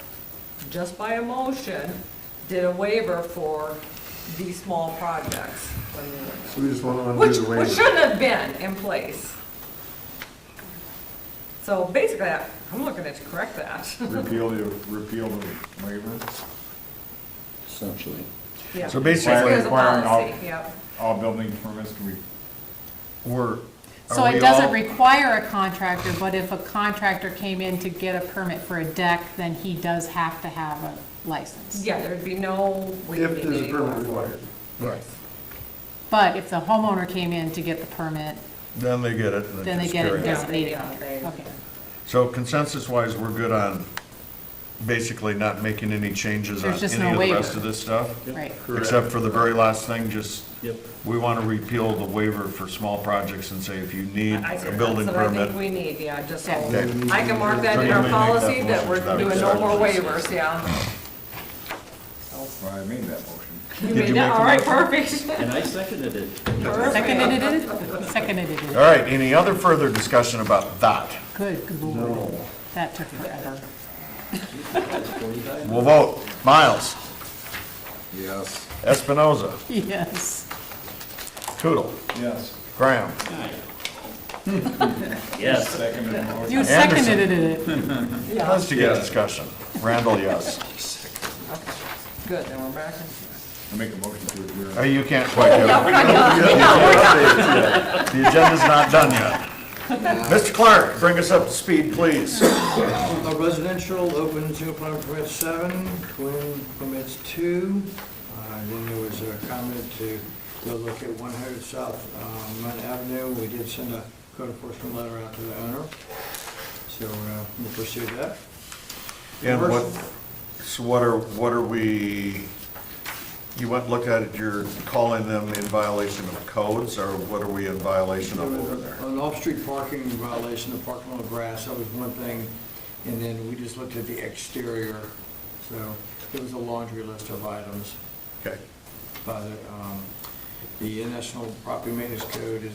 just by a motion, did a waiver for these small projects. So we just want to Which undo the waiver. which shouldn't have been in place. So basically, I'm looking to correct that. Repeal the waiver, Essentially. Yeah. So basically- As a Requiring all- policy, yeah. all building permits to be, We're, So are it we doesn't all, require a contractor, but if a contractor came in to get a permit for a deck, then he does have to have a license. Yeah, there'd be no. If there's a permit required. right, But if the homeowner came in to get the permit, then they get it. and then they just get it carry Yeah, designated yeah, on they- there. Okay. So consensus-wise, we're good on basically not making any changes on There's just any no of the waiver. rest of this stuff? Right. Except for the very last thing, just, Yep. we want to repeal the waiver for small projects and say if you need I a said building that's what I permit. think we need, yeah, just so, Okay. I can mark that in So our you may make that policy that motion we're to that doing no effect. more waivers, yeah. well, I made that motion. You Did made you that, make all the right, motion? perfect. And I seconded it. Perfect. Seconded it? Seconded it. All right, any other further discussion about that? Good lord. That took forever. We'll vote. Miles, Yes. Espinoza, Yes. Tootle, Yes. Graham. Aye. Yes. Second motion. You seconded it. Yeah. Let's get discussion. Randall, yes. Okay, good, then we're back in. I make a motion to adjourn. Oh, you can't quite get No, we're it. not done. The agenda's not done yet. Mr. Clarke, bring us up to speed, please. Residential, open single family permit 7, twin permits 2. Then there was a comment to go look at 100 South Mount Avenue. We did send a code enforcement letter out to the owner, so we'll pursue that. And what are we, you went and looked at it, you're calling them in violation of codes, or what are we in violation There of was over there? an off-street parking violation of parking on the grass, that was one thing. And then we just looked at the exterior, so it was a laundry list of items. Okay. By the National Property Maintenance Code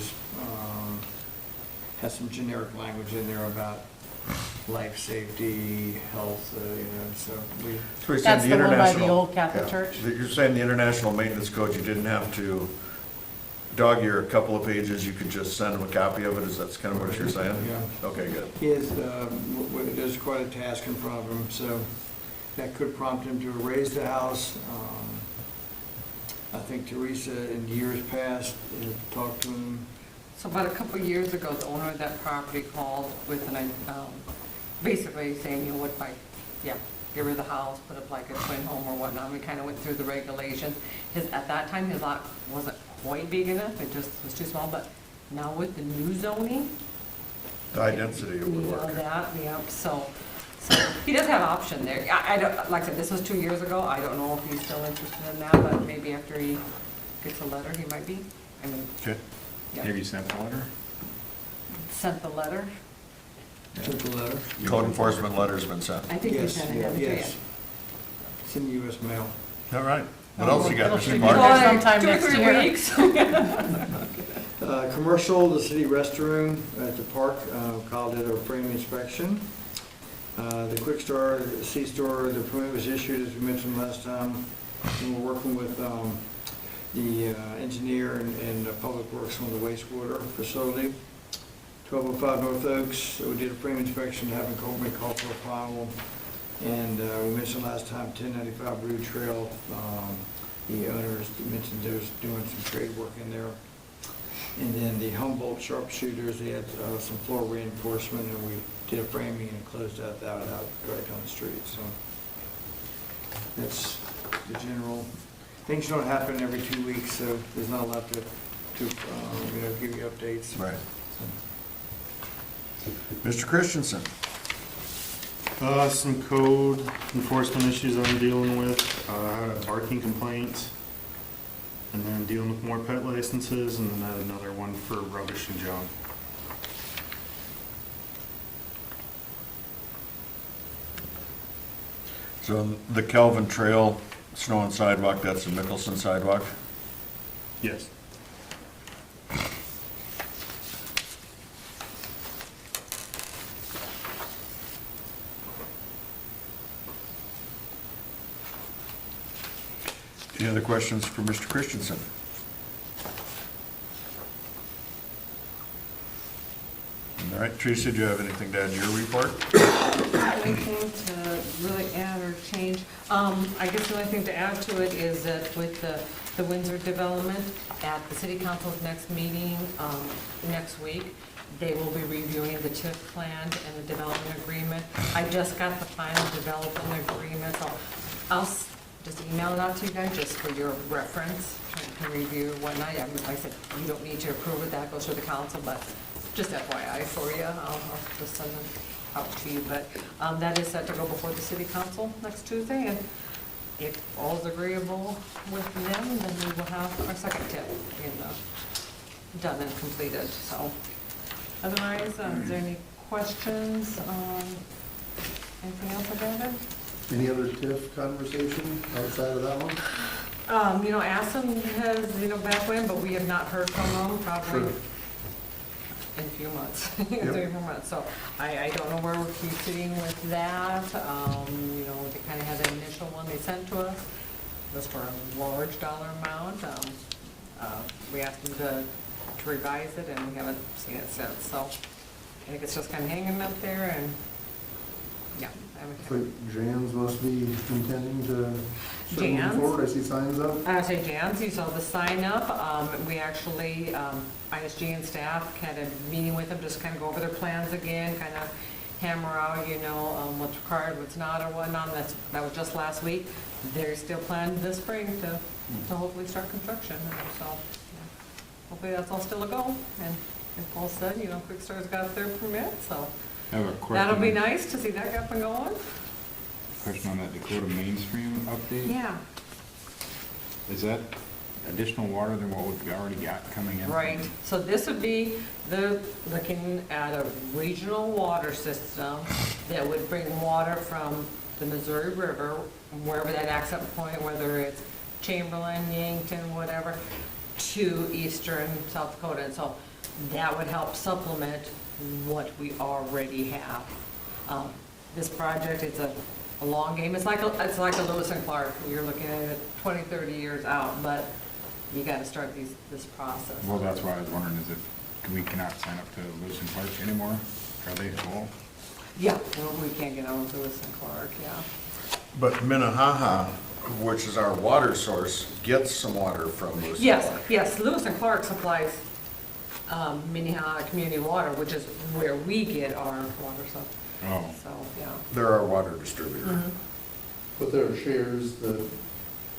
has some generic language in there about life safety, health, so we, So you're saying That's the one by the international- old Catholic yeah. church? You're saying the International Maintenance Code, you didn't have to dog ear a couple of pages, you could just send them a copy of it, is that kind of what you're saying? Yeah. Okay, good. there's quite a task in front of him, so that could prompt him to erase the house. I think Teresa, in years past, had talked to him. So about a couple of years ago, the owner of that property called with basically saying, you know, what if I, get rid of the house, put up like a twin home or whatnot. We kind of went through the regulations. At that time, his lot wasn't quite big enough, it just was too small, but now with the new zoning, The high density you would know work. that, so he does have option there. I don't, like I said, this was 2 years ago. I don't know if he's still interested in that, but maybe after he gets a letter, he might be. I mean, Okay. yeah. Have you sent the letter? Sent the letter. Took the letter. Code enforcement letter's been sent. I think you Yes, sent it, haven't you? yes. It's in the US mail. All right. What else you got, It'll Mr. should be Clarke? there sometime 2 or next 3 year. weeks. Commercial, the city restroom at the park, Kyle did a frame inspection. The Quick Star, C-Store, the permit was issued, as we mentioned last time. And we're working with the engineer and Public Works on the wastewater facility. 1205 North Oaks, we did a frame inspection, haven't called me, call for a final. And we mentioned last time, 1095 Root Trail, the owners mentioned there's doing some trade work in there. And then the Humboldt sharpshooters, they had some floor reinforcement, and we did a framing and closed that out right down the street, so. That's the general. Things don't happen every 2 weeks, so there's not a lot to give you updates. Right. Mr. Christensen? Some code enforcement issues I'm dealing with, I had a parking complaint, and then dealing with more pet licenses, and then I had another one for rubbish and junk. So the Kelvin Trail, snow and sidewalk, that's the Mickelson sidewalk? Yes. Any other questions for Mr. Christensen? All right, Teresa, do you have anything to add to your report? Anything to really add or change? I guess the only thing to add to it is that with the Windsor development, at the city council's next meeting, next week, they will be reviewing the TIF plan and the development agreement. I just got the final development agreement, so I'll just email it out to you guys, just for your reference, to review and whatnot. Like I said, you don't need to approve it, that goes to the council, but just FYI for you, I'll just send them out to you. But that is set to go before the city council next Tuesday, and if all's agreeable with them, then we will have our second tip done and completed, so. Otherwise, is there any questions? Anything else about it? Any other TIF conversation outside of that one? Aspen has, back when, but we have not heard from them probably Sure. in a few months, Yep. 3 or 4 months. So I don't know where we're sitting with that. They kind of had an initial one they sent to us. It was for a large dollar amount. We asked them to revise it, and we haven't seen it since, so I think it's just kind of hanging up there, and, yeah. I So would- Jan's must be intending to start moving Jan's? forward, I see signs up. I would say Jan's, you saw the sign up. We actually, ISG and staff had a meeting with them, just kind of go over their plans again, kind of hammer out, what's required, what's not, or whatnot. That was just last week. They're still planning this spring to hopefully start construction, so yeah. Hopefully that's all still a go. And as Paul said, Quick Star's got their permit, so I have a question. that'll be nice to see that up and going. Question on that Dakota mainstream update. Yeah. Is that additional water than what we've already got coming in? Right, so this would be, they're looking at a regional water system that would bring water from the Missouri River, wherever that access point, whether it's Chamberlain, Yankton, whatever, to eastern South Dakota. And so that would help supplement what we already have. This project, it's a long game. It's like a Lewis and Clarke. You're looking at it 20, 30 years out, but you got to start this process. Well, that's why I was wondering, we cannot sign up to Lewis and Clark anymore? Are they full? Yeah, well, we can't get on with Lewis and Clarke, yeah. But Minnehaha, which is our water source, gets some water from Lewis and Clark. Yes, Lewis and Clarke supplies Minnehaha Community Water, which is where we get our water, Oh, so, yeah. They're our water distributor. Mhm. But there are shares that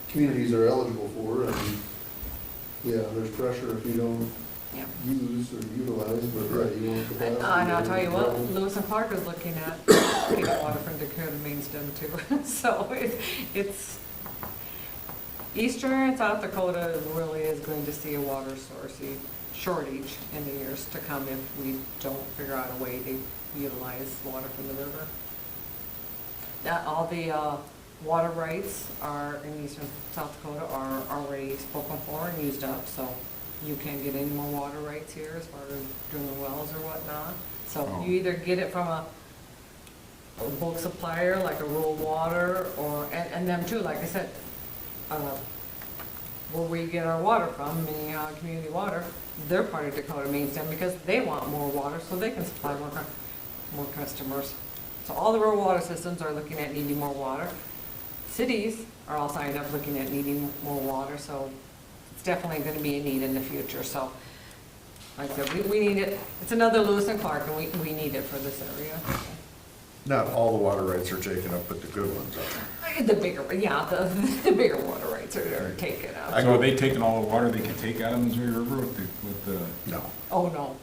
communities are eligible for, and, yeah, there's pressure if you don't Yeah. use or utilize, but, yeah, you want the. And I'll tell you what, Lewis and Clarke is looking at getting water from Dakota main stem too. So it's, eastern and South Dakota really is going to see a water source shortage in the years to come if we don't figure out a way to utilize water from the river. All the water rights are in eastern South Dakota are already spoken for and used up, so you can't get any more water rights here as far as drilling wells or whatnot. So Oh. you either get it from a bulk supplier like a rural water, or, and them too, like I said, where we get our water from, Minnehaha Community Water, they're part of Dakota Main Stem because they want more water so they can supply more customers. So all the rural water systems are looking at needing more water. Cities are all signed up looking at needing more water, so it's definitely going to be a need in the future. So like I said, we need it. It's another Lewis and Clarke, and we need it for this area. Not all the water rights are taken up, but the good ones are. The bigger, yeah, the bigger water rights are taken up. I so go- are they taking all the water they can take out of Missouri River with the, No. Oh, no.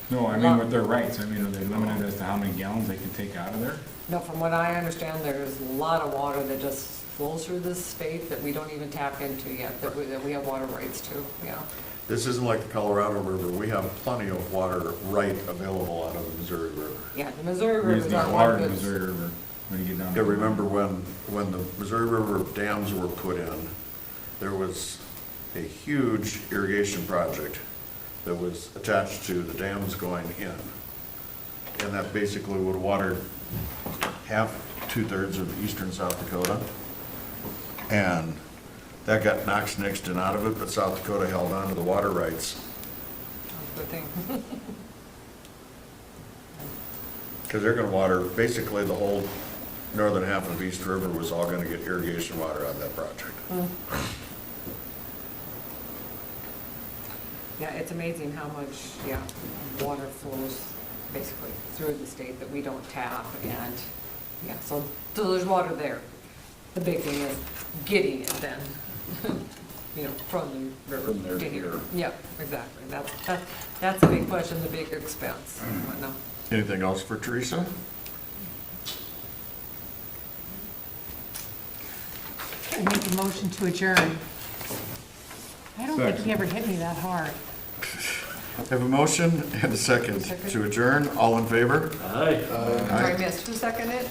no, I mean with their rights, I mean, are they limited as to how many gallons they can take out of there? No, from what I understand, there's a lot of water that just flows through this state that we don't even tap into yet, that we have water rights to, yeah. This isn't like the Colorado River. We have plenty of water right available out of the Missouri River. Yeah, the Missouri Where's River's the on water one in the good. Missouri River when you get down? Yeah, remember when the Missouri River dams were put in, there was a huge irrigation project that was attached to the dams going in. And that basically would water half, 2/3 of eastern South Dakota. And that got knocked nixed and out of it, but South Dakota held on to the water rights. Good thing. Because they're gonna water, basically the whole northern half of East River was all gonna get irrigation water out of that project. Yeah, it's amazing how much, yeah, water flows basically through the state that we don't tap, and, yeah, so there's water there. The big thing is getting it then, from the river From there to to here. here. Yep, exactly. That's the big question, the big expense and whatnot. Anything else for Teresa? I make a motion to adjourn. I don't think he ever hit me that hard. Have a motion and a second to adjourn. All in favor? Aye. Sorry, I missed. Who seconded it?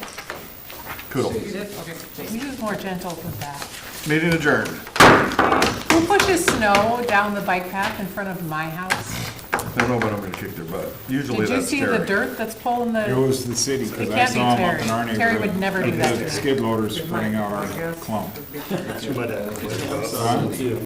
Cool. You did? Okay. He was more gentle with that. Meeting adjourned. Who pushes snow down the bike path in front of my house? I don't know, but I'm gonna kick their butt. Usually Did you that's see the Terry. dirt that's pulling It the, was the city, because It I can't be saw them up Terry. in our neighborhood. Terry would never do that to The me. skid loader spreading out I our guess. clump. You might have.